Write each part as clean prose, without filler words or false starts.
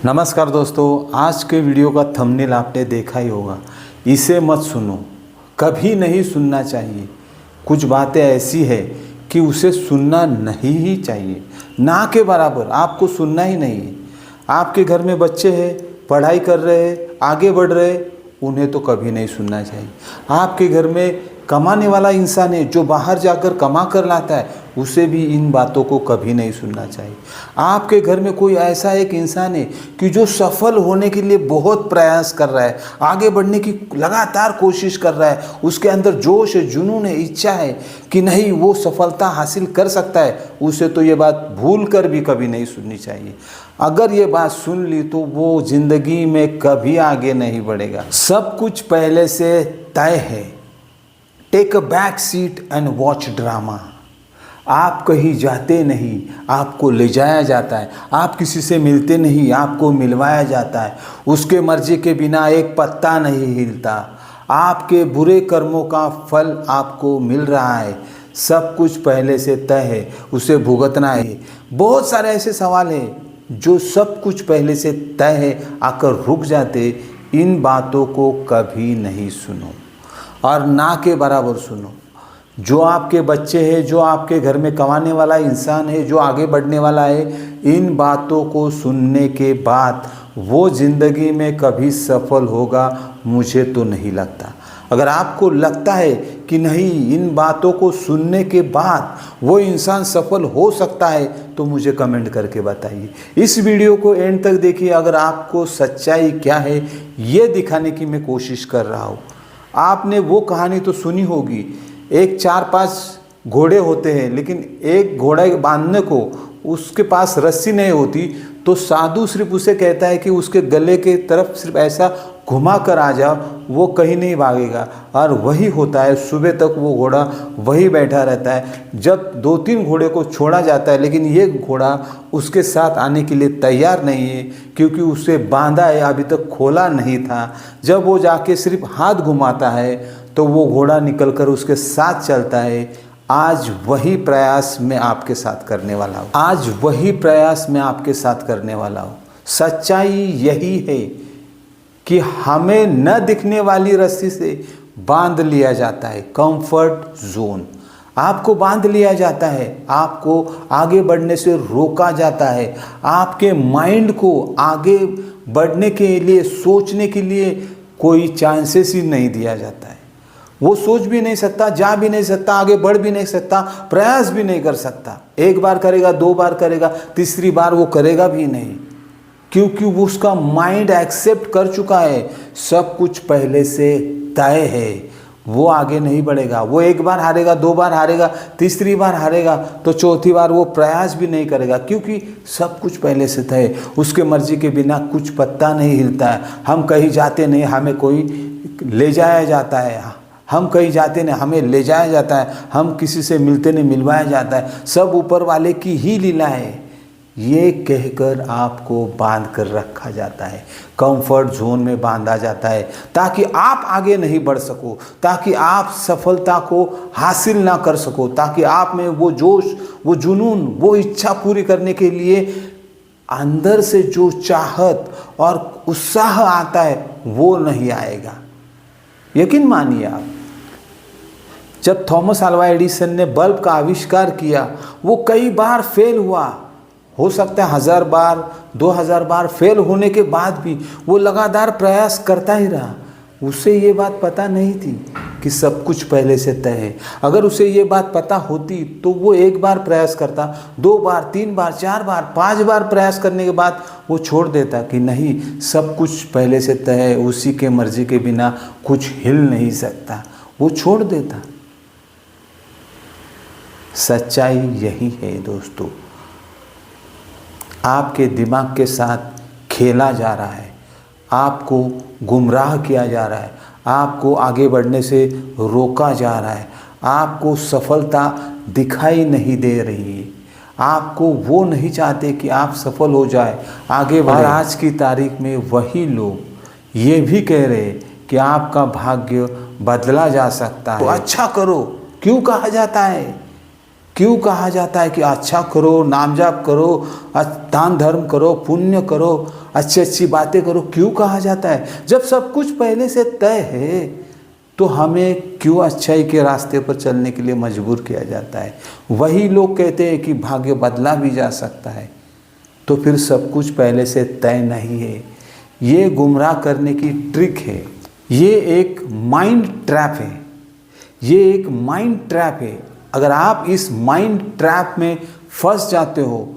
नमस्कार दोस्तों, आज के वीडियो का थंबनेल आपने देखा ही होगा। इसे मत सुनो, कभी नहीं सुनना चाहिए। कुछ बातें ऐसी है कि उसे सुनना नहीं ही चाहिए, ना के बराबर आपको सुनना ही नहीं है। आपके घर में बच्चे हैं, पढ़ाई कर रहे हैं, आगे बढ़ रहे हैं, उन्हें तो कभी नहीं सुनना चाहिए। आपके घर में कमाने वाला इंसान है जो बाहर जाकर कमा कर लाता है, उसे भी इन बातों को कभी नहीं सुनना चाहिए। आपके घर में कोई ऐसा एक इंसान है कि जो सफल होने के लिए बहुत प्रयास कर रहा है, आगे बढ़ने की लगातार कोशिश कर रहा है, उसके अंदर जोश है, जुनून है, इच्छा है कि नहीं वो सफलता हासिल कर सकता है, उसे तो ये बात भूल कर भी कभी नहीं सुननी चाहिए। अगर ये बात सुन ली तो वो जिंदगी में कभी आगे नहीं बढ़ेगा। सब कुछ पहले से तय है। Take a back seat and watch drama. आप कहीं जाते नहीं, आपको ले जाया जाता है। आप किसी से मिलते नहीं, आपको मिलवाया जाता है। उसके मर्जी के बिना एक पत्ता नहीं हिलता। आपके बुरे कर्मों का फल आपको मिल रहा है। सब कुछ पहले से तय है, उसे भुगतना है। बहुत सारे ऐसे सवाल हैं जो सब कुछ पहले से तय है, आकर रुक जाते। इन बातों को कभी नहीं सुनो और ना के बराबर सुनो। जो आपके बच्चे हैं, जो आपके घर में कमाने वाला इंसान है, जो आगे बढ़ने वाला है, इन बातों को सुनने के बाद वो ज़िंदगी में कभी सफल होगा, मुझे तो नहीं लगता। अगर आपको लगता है कि नहीं, इन बातों को सुनने के बाद वो इंसान सफल हो सकता है, तो मुझे कमेंट करके बताइए। इस वीडियो को एंड तक देखिए। अगर आपको सच्चाई क्या है ये दिखाने की मैं कोशिश कर रहा हूँ। आपने वो कहानी तो सुनी होगी, एक 4-5 घोड़े होते हैं, लेकिन एक घोड़ा बांधने को उसके पास रस्सी नहीं होती, तो साधु सिर्फ उसे कहता है कि उसके गले के तरफ सिर्फ ऐसा घुमा कर आ जाओ, वो कहीं नहीं भागेगा। और वही होता है, सुबह तक वो घोड़ा वही बैठा रहता है। जब 2-3 घोड़े को छोड़ा जाता है, लेकिन ये घोड़ा उसके साथ आने के लिए तैयार नहीं है, क्योंकि उसे बांधा है, अभी तक खोला नहीं था। जब वो जाके सिर्फ हाथ घुमाता है तो वो घोड़ा निकलकर उसके साथ चलता है। आज वही प्रयास मैं आपके साथ करने वाला हूँ। आज वही प्रयास मैं आपके साथ करने वाला हूँ। सच्चाई यही है कि हमें न दिखने वाली रस्सी से बांध लिया जाता है। कंफर्ट जोन, आपको बांध लिया जाता है, आपको आगे बढ़ने से रोका जाता है। आपके माइंड को आगे बढ़ने के लिए, सोचने के लिए कोई चांसेस ही नहीं दिया जाता है। वो सोच भी नहीं सकता, जा भी नहीं सकता, आगे बढ़ भी नहीं सकता, प्रयास भी नहीं कर सकता। एक बार करेगा, 2 बार करेगा, तीसरी बार वो करेगा भी नहीं, क्योंकि वो उसका माइंड एक्सेप्ट कर चुका है सब कुछ पहले से तय है। वो आगे नहीं बढ़ेगा। वो एक बार हारेगा, 2 बार हारेगा, तीसरी बार हारेगा, तो चौथी बार वो प्रयास भी नहीं करेगा, क्योंकि सब कुछ पहले से तय है। उसके मर्जी के बिना कुछ पत्ता नहीं हिलता है। हम कहीं जाते नहीं, हमें कोई ले जाया जाता है। हम कहीं जाते नहीं, हमें ले जाया जाता है। हम किसी से मिलते नहीं, मिलवाया जाता है। सब ऊपर वाले की ही लीला है, ये कहकर आपको बांध कर रखा जाता है। कंफर्ट जोन में बांधा जाता है, ताकि आप आगे नहीं बढ़ सको, ताकि आप सफलता को हासिल ना कर सको, ताकि आप में वो जोश, वो जुनून, वो इच्छा पूरी करने के लिए अंदर से जो चाहत और उत्साह आता है वो नहीं आएगा। यकीन मानिए आप, जब थॉमस अल्वा एडिसन ने बल्ब का आविष्कार किया, वो कई बार फेल हुआ। हो सकता है 1000 बार, 2000 बार फेल होने के बाद भी वो लगातार प्रयास करता ही रहा। उसे ये बात पता नहीं थी कि सब कुछ पहले से तय है। अगर उसे ये बात पता होती तो वो एक बार प्रयास करता, 2 बार, 3 बार, 4 बार, 5 बार प्रयास करने के बाद वो छोड़ देता कि नहीं, सब कुछ पहले से तय है, उसी के मर्जी के बिना कुछ हिल नहीं सकता। वो छोड़ देता। सच्चाई यही है दोस्तों। आपके दिमाग के साथ खेला जा रहा है, आपको गुमराह किया जा रहा है, आपको आगे बढ़ने से रोका जा रहा है, आपको सफलता दिखाई नहीं दे रही है, आपको वो नहीं चाहते कि आप सफल हो जाए, आगे बढ़े। और आज की तारीख में वही लोग ये भी कह रहे कि आपका भाग्य बदला जा सकता है। तो अच्छा करो क्यों कहा जाता है? क्यों कहा जाता है कि अच्छा करो, नाम जाप करो, दान धर्म करो, पुण्य करो, अच्छी अच्छी बातें करो, क्यों कहा जाता है? जब सब कुछ पहले से तय है तो हमें क्यों अच्छाई के रास्ते पर चलने के लिए मजबूर किया जाता है? वही लोग कहते हैं कि भाग्य बदला भी जा सकता है, तो फिर सब कुछ पहले से तय नहीं है। ये गुमराह करने की ट्रिक है, ये एक माइंड ट्रैप है, ये एक माइंड ट्रैप है। अगर आप इस माइंड ट्रैप में फंस जाते हो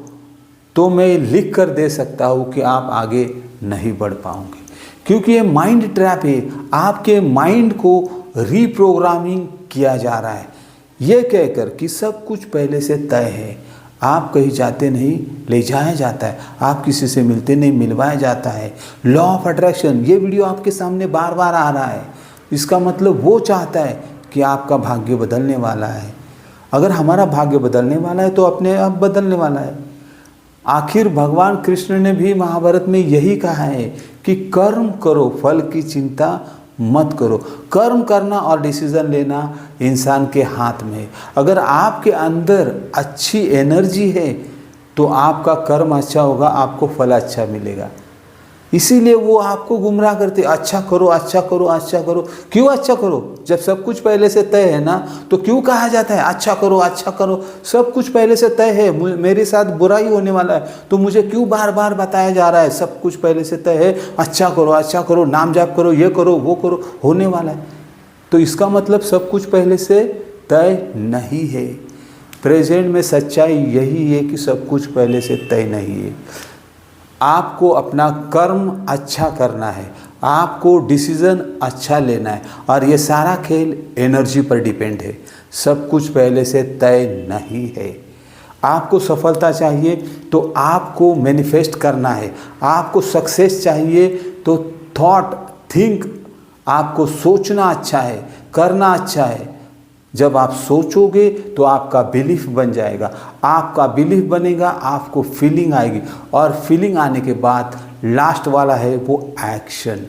तो मैं लिख कर दे सकता हूँ कि आप आगे नहीं बढ़ पाओगे, क्योंकि ये माइंड ट्रैप है। आपके माइंड को रीप्रोग्रामिंग किया जा रहा है ये कहकर कि सब कुछ पहले से तय है। आप कहीं जाते नहीं, ले जाया जाता है। आप किसी से मिलते नहीं, मिलवाया जाता है। लॉ ऑफ अट्रैक्शन, ये वीडियो आपके सामने बार बार आ रहा है। इसका मतलब वो चाहता है कि आपका भाग्य बदलने वाला है। अगर हमारा भाग्य बदलने वाला है तो अपने आप बदलने वाला है। आखिर भगवान कृष्ण ने भी महाभारत में यही कहा है कि कर्म करो, फल की चिंता मत करो। कर्म करना और डिसीजन लेना इंसान के हाथ में है। अगर आपके अंदर अच्छी एनर्जी है तो आपका कर्म अच्छा होगा, आपको फल अच्छा मिलेगा। इसीलिए वो आपको गुमराह करते, अच्छा करो, अच्छा करो, अच्छा करो। क्यों अच्छा करो? जब सब कुछ पहले से तय है ना, तो क्यों कहा जाता है अच्छा करो, अच्छा करो? सब कुछ पहले से तय है, मेरे साथ बुराई होने वाला है, तो मुझे क्यों बार बार बताया जा रहा है सब कुछ पहले से तय है, अच्छा करो, अच्छा करो, नाम जाप करो, ये करो, वो करो, होने वाला है। तो इसका मतलब सब कुछ पहले से तय नहीं है। प्रेजेंट में सच्चाई यही है कि सब कुछ पहले से तय नहीं है। आपको अपना कर्म अच्छा करना है, आपको डिसीज़न अच्छा लेना है, और ये सारा खेल एनर्जी पर डिपेंड है। सब कुछ पहले से तय नहीं है। आपको सफलता चाहिए तो आपको मैनिफेस्ट करना है। आपको सक्सेस चाहिए तो थिंक, आपको सोचना अच्छा है, करना अच्छा है। जब आप सोचोगे तो आपका बिलीफ बन जाएगा, आपका बिलीफ बनेगा, आपको फीलिंग आएगी, और फीलिंग आने के बाद लास्ट वाला है वो एक्शन।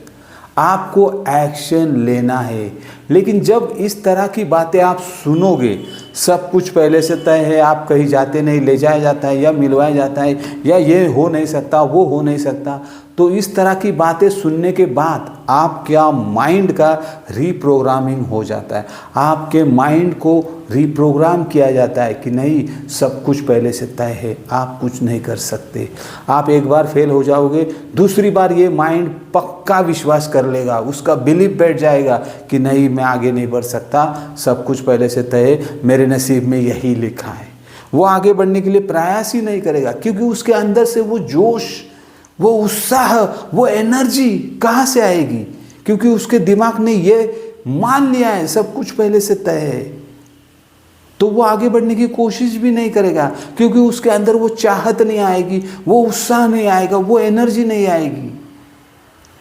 आपको एक्शन लेना है। लेकिन जब इस तरह की बातें आप सुनोगे, सब कुछ पहले से तय है, आप कहीं जाते नहीं, ले जाया जाता है या मिलवाया जाता है, या ये हो नहीं सकता, वो हो नहीं सकता, तो इस तरह की बातें सुनने के बाद आपका माइंड का रीप्रोग्रामिंग हो जाता है। आपके माइंड को रीप्रोग्राम किया जाता है कि नहीं, सब कुछ पहले से तय है, आप कुछ नहीं कर सकते। आप एक बार फेल हो जाओगे, दूसरी बार ये माइंड पक्का विश्वास कर लेगा, उसका बिलीफ बैठ जाएगा कि नहीं, मैं आगे नहीं बढ़ सकता, सब कुछ पहले से तय है, मेरे नसीब में यही लिखा है। वो आगे बढ़ने के लिए प्रयास ही नहीं करेगा, क्योंकि उसके अंदर से वो जोश, वो उत्साह, वो एनर्जी कहाँ से आएगी? क्योंकि उसके दिमाग ने ये मान लिया है सब कुछ पहले से तय है। तो वो आगे बढ़ने की कोशिश भी नहीं करेगा, क्योंकि उसके अंदर वो चाहत नहीं आएगी, वो उत्साह नहीं आएगा, वो एनर्जी नहीं आएगी।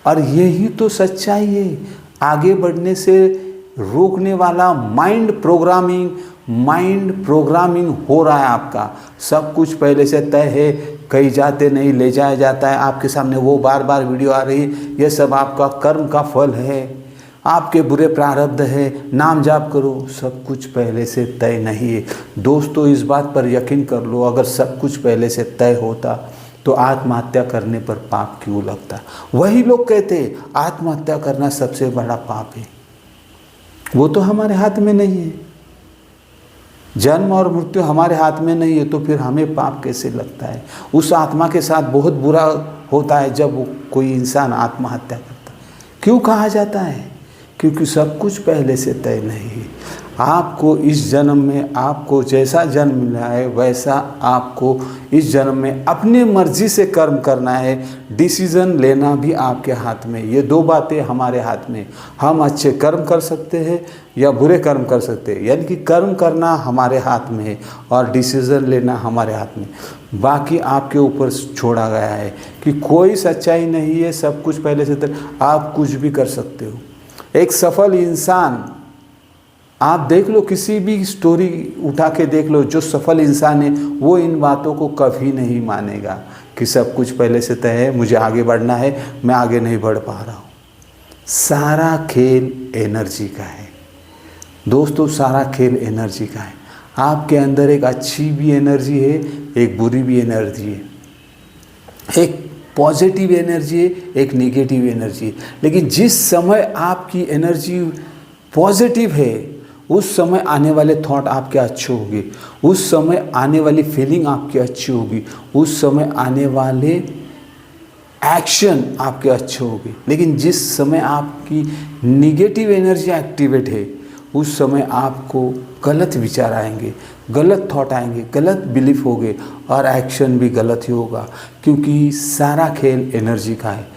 और यही तो सच्चाई है। आगे बढ़ने से रोकने वाला माइंड प्रोग्रामिंग हो रहा है आपका। सब कुछ पहले से तय है, कहीं जाते नहीं, ले जाया जाता है। आपके सामने वो बार बार वीडियो आ रही है, ये सब आपका कर्म का फल है, आपके बुरे प्रारब्ध है, नाम जाप करो। सब कुछ पहले से तय नहीं है। दोस्तों, इस बात पर यकीन कर लो, अगर सब कुछ पहले से तय होता तो आत्महत्या करने पर पाप क्यों लगता? वही लोग कहते हैं आत्महत्या करना सबसे बड़ा पाप है। वो तो हमारे हाथ में नहीं है। जन्म और मृत्यु हमारे हाथ में नहीं है, तो फिर हमें पाप कैसे लगता है? उस आत्मा के साथ बहुत बुरा होता है जब कोई इंसान आत्महत्या करता है। क्यों कहा जाता है? क्योंकि सब कुछ पहले से तय नहीं है। आपको इस जन्म में, आपको जैसा जन्म मिला है वैसा आपको इस जन्म में अपनी मर्जी से कर्म करना है। डिसीज़न लेना भी आपके हाथ में। ये दो बातें हमारे हाथ में। हम अच्छे कर्म कर सकते हैं या बुरे कर्म कर सकते हैं, यानी कि कर्म करना हमारे हाथ में है और डिसीज़न लेना हमारे हाथ में। बाकी आपके ऊपर छोड़ा गया है कि कोई सच्चाई नहीं है, सब कुछ पहले से तय। आप कुछ भी कर सकते हो। एक सफल इंसान, आप देख लो, किसी भी स्टोरी उठा के देख लो, जो सफल इंसान है वो इन बातों को कभी नहीं मानेगा कि सब कुछ पहले से तय है, मुझे आगे बढ़ना है, मैं आगे नहीं बढ़ पा रहा हूँ। सारा खेल एनर्जी का है दोस्तों, सारा खेल एनर्जी का है। आपके अंदर एक अच्छी भी एनर्जी है, एक बुरी भी एनर्जी है, एक पॉजिटिव एनर्जी है, एक नेगेटिव एनर्जी है। लेकिन जिस समय आपकी एनर्जी पॉजिटिव है, उस समय आने वाले थॉट आपके अच्छे होंगे, उस समय आने वाली फीलिंग आपकी अच्छी होगी, उस समय आने वाले एक्शन आपके अच्छे होंगे। लेकिन जिस समय आपकी निगेटिव एनर्जी एक्टिवेट है, उस समय आपको गलत विचार आएंगे, गलत थॉट आएंगे, गलत बिलीफ होंगे और एक्शन भी गलत ही होगा, क्योंकि सारा खेल एनर्जी का है।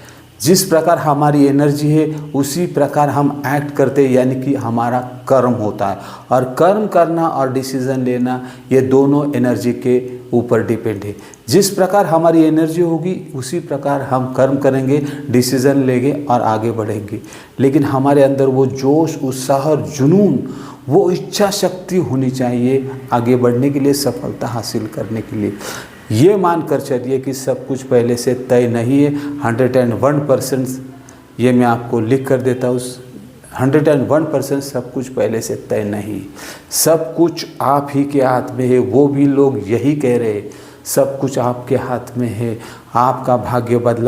जिस प्रकार हमारी एनर्जी है उसी प्रकार हम एक्ट करते हैं, यानी कि हमारा कर्म होता है। और कर्म करना और डिसीज़न लेना, ये दोनों एनर्जी के ऊपर डिपेंड है। जिस प्रकार हमारी एनर्जी होगी उसी प्रकार हम कर्म करेंगे, डिसीज़न लेंगे और आगे बढ़ेंगे। लेकिन हमारे अंदर वो जोश, उत्साह और जुनून, वो इच्छा शक्ति होनी चाहिए आगे बढ़ने के लिए, सफलता हासिल करने के लिए। ये मानकर चलिए कि सब कुछ पहले से तय नहीं है। 101% ये मैं आपको लिख कर देता हूँ, 101% सब कुछ पहले से तय नहीं। सब कुछ आप ही के हाथ में है। वो भी लोग यही कह रहे हैं, सब कुछ आपके हाथ में है। आपका भाग्य बदला